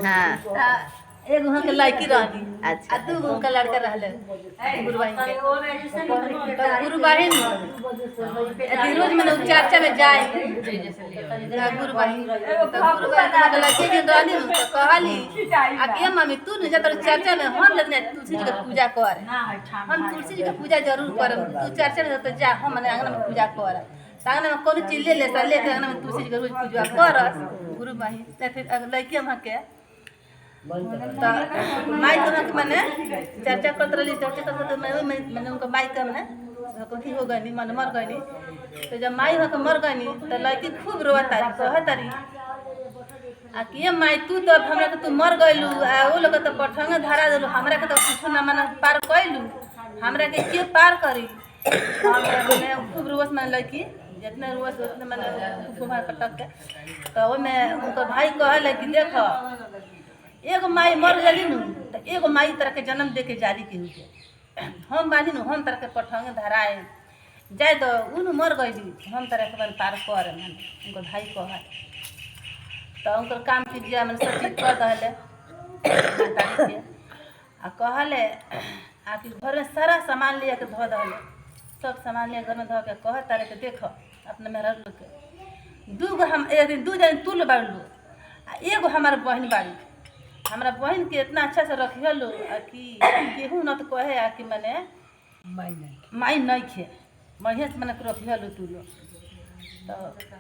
हाँ एगो वहाँ के लड़की रहली अच्छा। आ दू गो उनका लड़का रहले गुरु बहिन के तो गुरु बहिन रोज मैंने चर्चा में जाए गुरु बहिन के लड़की के रहली तो कहली आ के मम्मी तू न जा चर्चा में हम लेते तुलसी जी के पूजा कर हम तुलसी जी के पूजा जरूर करब तू चर्चा में तो जा हम अंगना में पूजा कर अंगना में कोनो चीज ले लेके अंगना में तुलसी जी के रोज पूजा कर गुरु बहिन फिर लड़की वहाँ के तो माई तो मैंने चर्चा करते रही चर्चा करते मैंने उनका माई का मैंने कथी हो गई मन मर गई तो जब माई वहाँ मर गई तो लड़की खूब रोआ तारी कह तारी आ कि माई तू तो हमरा के तू मर गइलू आ वो लोग तो पठंग धरा देलू हमरा के तो कुछ ना माने पार कइलू हमरा के के पार करी मैंने खूब रोस में लड़की जितने रोस उतने मैंने खूब पटक के तो वो में उनका भाई कहले कि देखो एगो माई मर गली नु तो एगो माई तरह के जन्म दे के जारी के हुए हम बानी नु हम तरह के पठंग धराए जाए तो उन मर गई हम तरह के बन पार कर उनको भाई कह तो उनका काम कीजिए मैंने सब चीज कर दहले आ कहले आ कि घर में सारा सामान लिया के धो दहले सब सामान लिया घर में धो के कह तारे के देखो अपने मेहरा लोग के दूगो हम एक दिन दू जन तुल बाड़लू आ एगो हमार बहन बाड़ी हमरा बहन के इतना अच्छा से रखियो कि केहू न तो कहे आ कि मैंने माई नहीं खे महिया से मैंने रखियो तू लो तो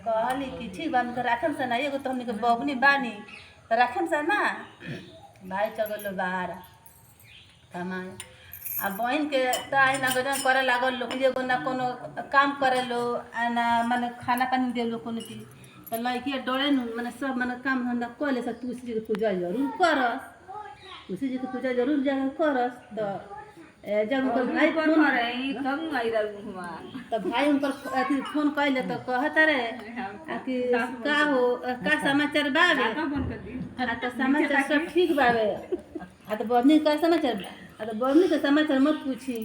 कहली कि ठीक बा उनके राखन से ना एगो तो हमने के बबनी बानी तो राखन से ना भाई चल गलो बाहर कमाए आ बहन के तो आई ना गजन करे लागल लोग एगो ना कोनो काम करे लो आ ना मैंने खाना पानी दे लो कोनो चीज तो लड़की डरे नु मैंने सब मैंने काम धंधा कर ले सब तुलसी जी के पूजा जरूर करस तुलसी जी के पूजा जरूर जाकर करस तो जब उनका भाई फोन तो भाई उनकर अथी फोन कैले तो कहता रे कि का हो का समाचार बावे आ तो समाचार सब ठीक बावे आ तो बबनी का समाचार बा आ तो बबनी के समाचार मत पूछी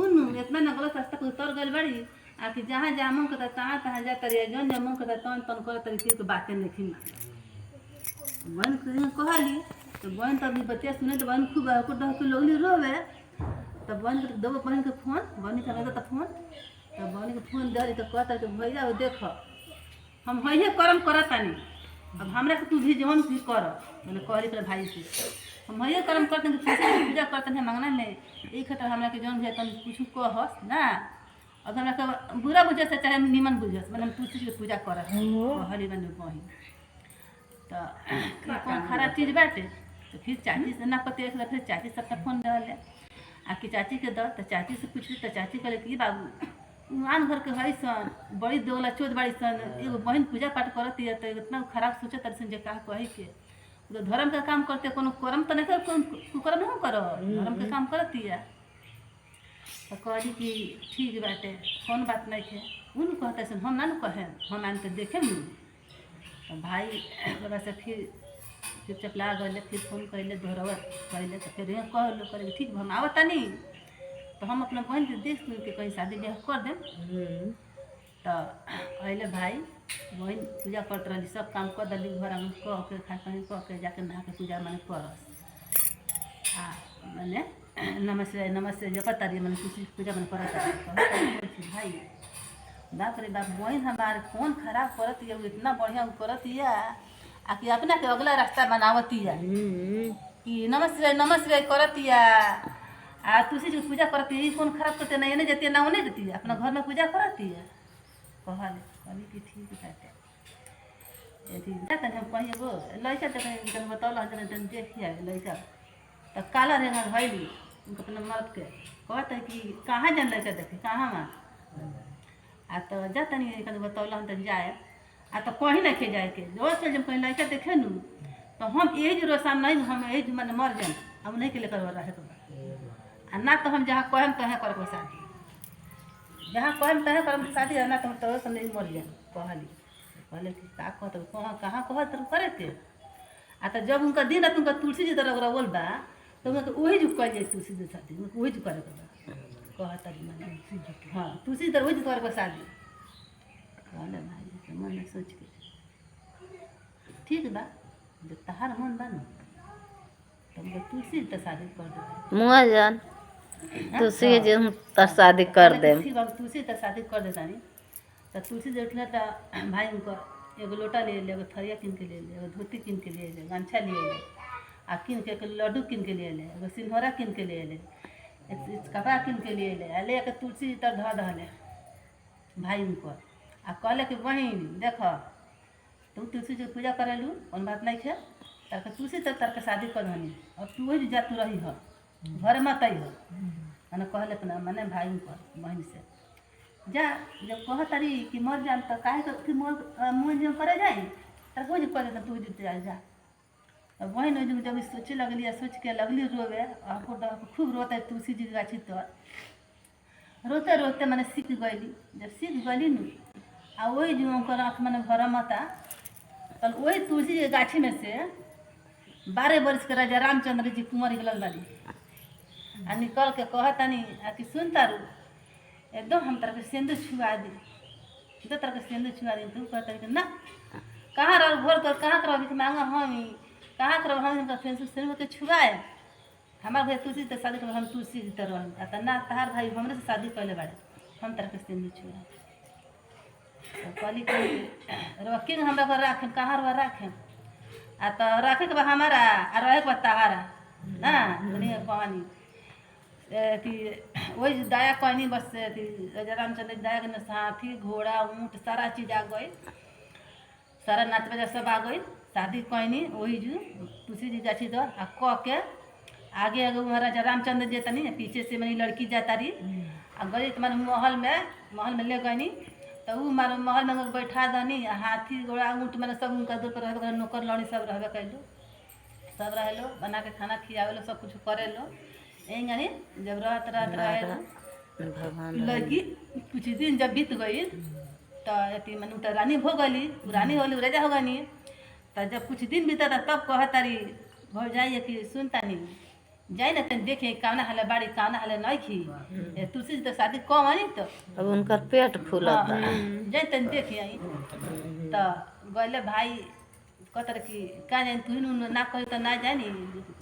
उन इतना न गलत रास्ता को उतर गइल बड़ी आ कि जहाँ जहाँ मन करता तहाँ तहाँ जाता रही जौन जहाँ मन करता तौन तौन कर तरीके के बातें नहीं बहन कहली तो बहन तो अभी बच्चे सुने तो बहन खूब डह के लोगली रोवे तो बहन के दो बहन के फोन बहन के लगा फोन तो बहन के फोन दे तो कहता कि भैया देख हम वही करम करतानी अब हमरा के तू भी जौन भी कर मैंने कहली कर भाई से हम वही करम करते पूजा करते हैं मांगना नहीं एक खतर हमरा के जौन भी तन कुछ कहस ना अब हमरा के बुरा बुझे से चाहे निमन बुझस मैंने तुलसी के पूजा कर कहली बन बहन तो कौन खराब चीज बाटे तो फिर चाची से ना पते फिर चाची सबका फोन डाले आ कि चाची के दर तो चाची से पूछली तो चाची कहले कि बाबू आन घर के है सन बड़ी दोगला चोद बड़ी सन एगो बहन पूजा पाठ करती है तो इतना खराब सोचे तर सन जे का कहे के तो धर्म का काम करते कोनो कर्म तो नहीं कर कुकर्म नहीं करो धर्म के काम करती है तो कहली कि ठीक बाटे कौन बात नहीं है उन कहते सन हम ना कहे हम आन के देखे नु तो भाई बाबा से फिर चपला गए फिर फोन कैले दोहरावा कैले तो फिर कह लो करे ठीक हम आवता नहीं तो हम अपना बहन के देख सुन के कहीं शादी ब्याह कर दें तो कहले भाई बहन पूजा करते रही सब काम कर दिली घर में कह के खा कहीं कह के जाके नहा के पूजा मैंने करस आ मैंने नमस्ते जो करता रही मैंने किसी पूजा मैंने करता भाई बाप रे बाप बहन हमारे कौन खराब करती है इतना बढ़िया करती है आ कि अपना के अगला रास्ता बनावती है कि नमस्ते करती है आ तुलसी जी पूजा करती है कौन खराब करते नहीं नहीं जाती है ना उन्हें देती है अपना घर में पूजा करती है कहली कि ठीक है ठीक है हम कहीं एगो लड़का तो बताओ देखिए लड़का तो काला रेंगा भैली उनको अपना मर्द के कहते कि कहाँ जान लड़का देखे कहाँ वहाँ आ तो जाता नहीं बताओ हम तो जाए आ तो कहीं नहीं खे जाए के रोज जब कहीं लड़का देखे नू तो हम यही जो रोसान नहीं हम यही मैंने मर जाए हम नहीं के लेकर रहे आ ना तो हम जहाँ कहम तहाँ कर शादी जहाँ कहम तहाँ कर शादी है ना तो हम तो नहीं मर जाए कहले कि का कहते कहाँ कह करे के आ तो जब उनका दिन है तो उनका तुलसी जी तरह बोल बा तो उनका वही जो कह जाए तुलसी जी शादी वही जो करे कहता मैंने हाँ तुलसी तरह वही जो करे शादी कहले भाई मन सोच के ठीक बा, जब तहार मन बा न तो हमके तुलसी तो शादी कर दे। मुआ जान तुलसी के जो तर शादी कर दे। ठीक बा, तुलसी तो शादी कर देता नहीं। तो तुलसी जो उठला तो भाई उनको एगो लोटा ले ले, एगो थरिया किन के ले ले, एगो धोती किन के ले ले, गमछा ले ले, आ किन के लड्डू किन के ले ले, एगो सिंघोरा किन के ले ले, कपड़ा किन के ले ले, आ ले के तुलसी तर धऽ दहले भाई उनको। आ कहले कि बहिन देख तू तुलसी जो पूजा करेलू कौन बात नहीं है, तार तुलसी तर तार के शादी कर दहनी, और तू वही जा तू रही हो घर मत आई हो। मैंने कहले अपना मने भाई उनको बहन से जा, जब कह तारी कि मर जान तो काहे कि मुँह जो करे जाए तर वो जो करे तू जीत जा। अब बहन जब सोचे लगली, सोच के लगली रोवे, और खूब रोता है तुलसी जी गाछी तर। रोते रोते मैंने सीख गई, जब सीख गई न आ वही जो उनकर आँख मैंने भर मता, तो वही तुलसी के गाछी में से 12 वर्ष के राजा रामचंद्र जी कुंवर निकल बानी। आ निकल के कहतानी आ कि सुन तारू एकदम हम तरह के सिंदूर छुआ दी, तो तरह के सिंदूर छुआ दी। तू कहता कि ना कहाँ रह भोर कर कहाँ कर अभी मांगा हम कहाँ कर हम सिंदूर के छुआए हमारे भाई तुलसी तो शादी कर, हम तुलसी जी तरह आता ना तहार भाई हमरे से शादी कैले बाड़े, हम तरह के सिंदूर छुआ। तो कहली कि रखी हमरा घर राखें, कहाँ रह राखें आ तो रखे के बा हमारा आ रहे के बा तहारा ना दुनिया कहानी कि वही दया कहनी बस राजा रामचंद्र दया के हाथी घोड़ा ऊँट सारा चीज आ गई, सारा नाच बजा सब आ गई। शादी कहनी वही जो तुलसी जी गाछी दो आ कह के आगे आगे राजा रामचंद्र जी तनी पीछे से मेरी लड़की जाता रही आ गई तुम्हारे महल में ले गई। तो वो मारो महल में बैठा दनी, हाथी घोड़ा ऊँट मैंने सब उनका दूर पर रहे, नौकर लड़ी सब रहे कैलू, सब रहे लो बना के खाना खियावे लो, सब कुछ करे लो। यही जब रात रहे लड़की कुछ दिन जब बीत गई तो अति मन तो रानी हो गई, रानी होली राजा हो गई। तो जब कुछ दिन बीता था तब कह तारी हो जाइए कि सुनता नहीं जाए ना तन देखे कावना हाले बाड़ी कावना हाले नहीं खी तुलसी तो शादी कम आई तो अब उनका पेट फूला था जाए तन देखे आई। तो गले भाई कहतर कि का जान तू ना कही तो ना जानी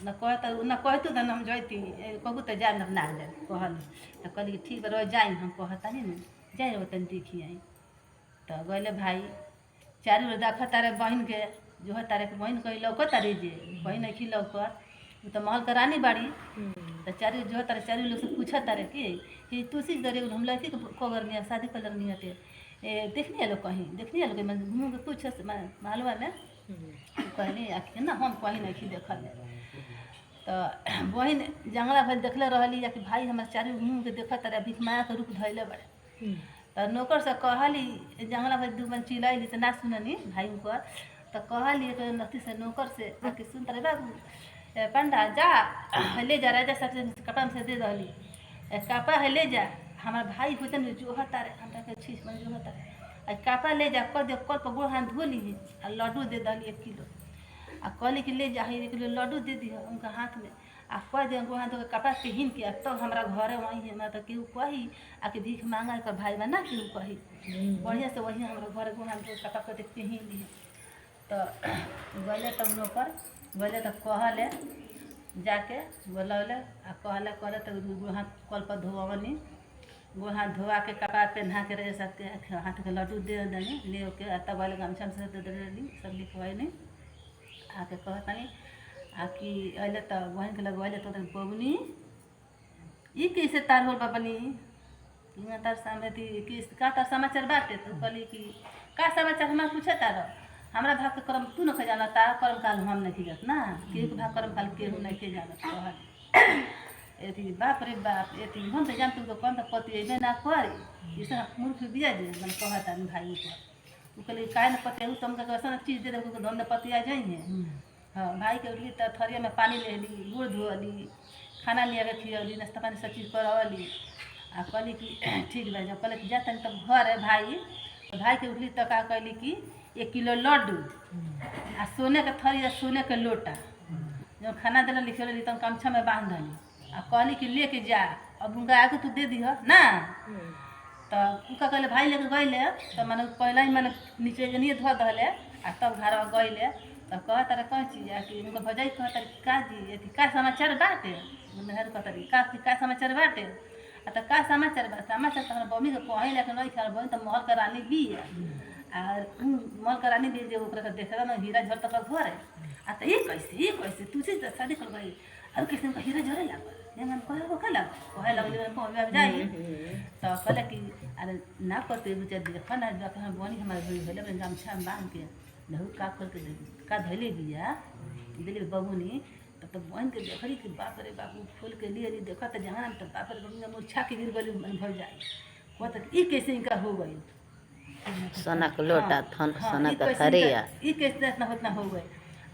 न कहतू तो हम जैती कहू तो जाए ना जाए कहल। तो कहली कि ठीक रह जाए हम कहता नहीं न जाए वो तन देखी आई। तो गले भाई चारू ओर देखा तारे बहन के जो है तारे के बहन कही लौक तारी जे बहन नहीं लौक तो महल का रानी बाड़ी। तो चारू जो है तारे चारू लोग से पूछा तारे कि तुलसी दरे हम लड़की को कगर नहीं शादी कलर नहीं आते देखनी है लोग कहीं देखनी है लोग घूम के पूछ मालवा में कहनी आखिर ना हम कहीं नहीं देखल। तो बहन जंगला भर देखले रही कि भाई हमारे चारू घूम के देख तारे भिख माया के रूप धैले बड़े। तो नौकर से कहली जंगला भर दू बन चिल्लैली तो ना सुननी भाई उनकर। तो कहली तो नती से नौकर से कि सुन तारे बाबू पंडा जा ले जा राजा सब कपड़ा से दे दहली कपड़ा है ले जा हमारा भाई होते न जो है तारे हमरा के छीस मन जो है तारे कपड़ा ले जा कर दे कल पर गोड़ हाथ धो ली आ लड्डू दे दहली 1 किलो आ कहली कि ले जा 1 किलो लड्डू दे दी उनका हाथ में आ कह दे गोड़ हाथ धो के कपड़ा पहन के तब तो हमारा घरे वहीं है ना तो केहू कही आके भीख मांगा कर भाई बना केहू कही बढ़िया से वही हमारा घर गोड़ हाथ धो कपड़ा कर पहन ली। तो गले तब नौकर गले तो कहले जाके बोलौले आ कहले करे तो गोड़ हाथ कल पर धोवनी गोड़ हाथ धोवा के कपड़ा पहना के रह सकते हाथ के लड्डू दे देनी ले के तब वाले गमछा से दे देनी सब लिखवाई आके कहतनी आ कि अले तो बहन के लगवाइले तो बबनी ई कैसे तार होल बबनी यहाँ तार सामने थी का तार समाचार बाटे। तो कहली कि का समाचार हमारा पूछे तार हमारा भाग के कर्म तू नहीं जाना तारा कर्म काल हम नहीं जात ना केहू के भाग कर्म काल केहू नहीं जानत। कहल एथी बाप रे बाप एथी हम तो जानते तो कौन तो पति अबे ना करे इसे मूर्ख बिया जे मन कहता भाई को कहली काहे न पति तुम का ऐसा चीज दे दे धन पति आ जाइए। हाँ भाई के उठली तो थरिया में पानी ले ली गुड़ धोली खाना लिया के खियली नाश्ता पानी सब चीज़ करवली आ कहली कि ठीक बा जब कहले जाता तब घर है भाई तो भाई के उठली तो का कहली कि 1 किलो लड्डू आ सोने के थरी सोने के लोटा जब खाना देना लिखे ली तब गमछा में बांध दली आ कहली कि लेके जा अब उनका आगे तू दे दीह ना। तो उनका कहले भाई लेके गए तो मैंने पहले ही मैंने नीचे नहीं धो दहले आ तब घर गए तो कह तारे कौन चीज है कि उनको भजाई कह तारे का जी ये का समाचार बाटे मेहर कह तारे का समाचार बाटे आ तो का समाचार बा समाचार तो हमरा बमी के कहे लेके नहीं खा बमी तो महल का रानी भी है आ महल का रानी भी जे ओकरा के देखला ना हीरा झर तक घर है आ तो ये कैसे तू से शादी कर गई और किसी का हीरा झरे लागल ये मन कहे को कला कहे लगली मन को अब जाई तो कहले कि अरे ना करते बुझे देखा ना जा हम बनी हमारे भी भेले में गमछा बांध के लहू का करके का धैले बिया दिले बबुनी तो बहन के देखली कि बाप रे बाप फूल के लिए देखा तो जहाँ तो बाप रे बबुनी मुरछा के गिर गली मन भर जाए वो तो ई कैसे इनका हो गई सोना को लोटा थन सोना ई का कैसे थरिया ई कैसे इतना होतना हो गए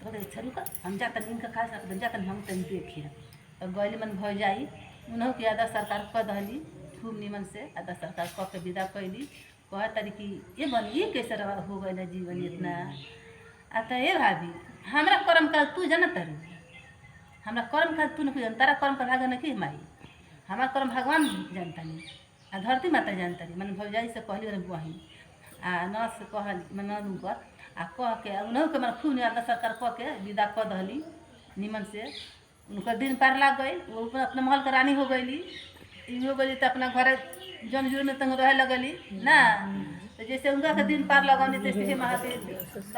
तो कहते चलू का हम जाते इनका खास रख जाते हम तन देखिए तो गली मन भर जाई उन्हों की आधा सरकार कह दहली खूब निमन से आधा सरकार कह के विदा कैली कह तारी कि ये बन ये कैसे हो गई जीवन इतना आ तो ये भाभी हमरा कर्म काल तू जानत तारी हमरा कर्म काल तू नहीं तारा कर्म का भाग नहीं माई हमारा कर्म भगवान जानता नहीं आ धरती माता जानता नहीं मन भौजाई से कहली मैंने बहिन आ न से कहल मन उनकर आ कह के उन्हों के मन खूब निमन सरकार कह के विदा कह दहली निमन से उनका दिन पार लाग गई वो अपने महल का रानी हो गई हो गई तो अपना घर जमजूर में तंग रहे लगली ना तो जैसे उनका के दिन पार लगौनी तैसे महादेव